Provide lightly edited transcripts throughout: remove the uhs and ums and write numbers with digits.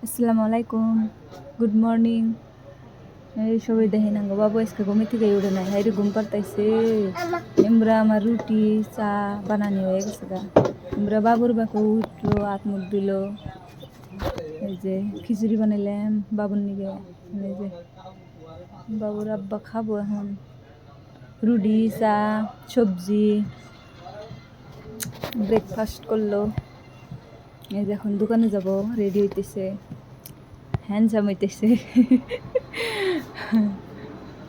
আসসালামু আলাইকুম, good morning. এই সবাই দেখেন আঙ্গ বাবু আজকে ঘুমে থেকে উঠে নাই, হাইরে ঘুম পাড়তাইছে। আমরা আমার রুটি চা বানানি হয়ে গেছে গা। আমরা বাবুর বাপে উঠলো, হাত মুখ দিল। এই যে খিচুড়ি বানাইলাম বাবুর নিগে। এই যে বাবুর আব্বা খাবো এখন রুটি চা সবজি ব্রেকফাস্ট করলো। এই যে এখন দোকানে যাব, রেডি হইতেছে, হ্যান্ডসাম হইতেছে।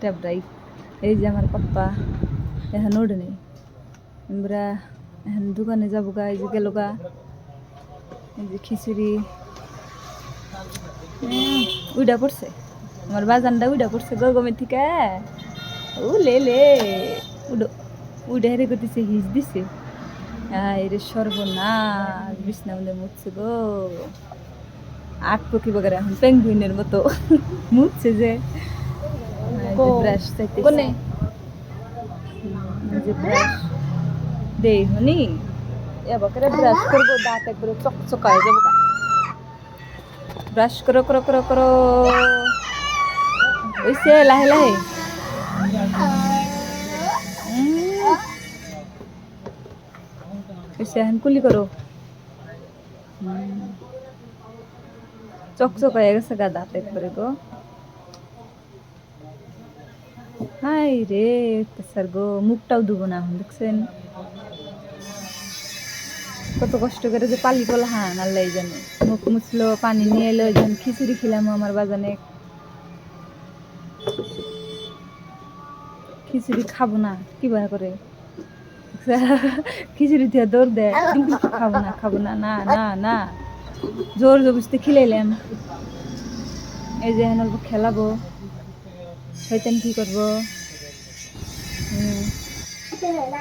ট্যাবরাই এই যে আমার পাপ্পা এখন ওঠে নেই। আমরা এখন দোকানে যাবো গা। এই যে গেল গা, এই যে খিচুড়ি উইডা পড়ছে, আমার বাজানটা উইডা পড়ছে গরমের থেকে। ও লে লে উডো উইডা হেরে করতেছে, হিজ দিছে। এর সর্বনাশ, বিছনা মধ্যে মুছছে গো। আট পকি বাগারে এখন পেঙ্গুইনের মতো মুছছে যে। ব্রাশ চাইতেছে, যে ব্রাশ দেই হনি এবার ব্রাশ করবো, দাঁত একবারে চকচকা হয়ে যাবো। ব্রাশ করো করো করো করো, ওইসে লাহে লাহে। ওইসে এখন কুলি করো, চকচক হয়ে গেছে গা দাঁত একবারে গো। হাই রে স্যার গো, মুখটাও ধুবো না এখন, দেখছেন কত কষ্ট করে যে পালি পোলা। হ্যাঁ আল্লাহ জানে, মুখ মুছলো, পানি নিয়ে এলো, ওই জন্য খিচুড়ি খেলাম আমার বাজানে। খিচুড়ি খাবো না কিভাবে করে, খিচুড়ি দিয়ে দৌড় দেয়, খাবো না খাবো না, না না না, জোর জবরদস্তি খিলাইলাম। এই যে এখন অল্প খেলাবো, শয়তান কি করবো।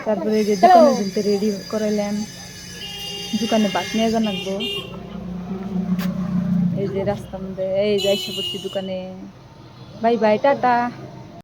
তারপরে এই যে দোকানে যেতে রেডি করাইলাম, দোকানে ভাত নিয়ে যা লাগবো। এই যে রাস্তার মধ্যে এই যে এসে পড়ছি দোকানে। Bye bye tata.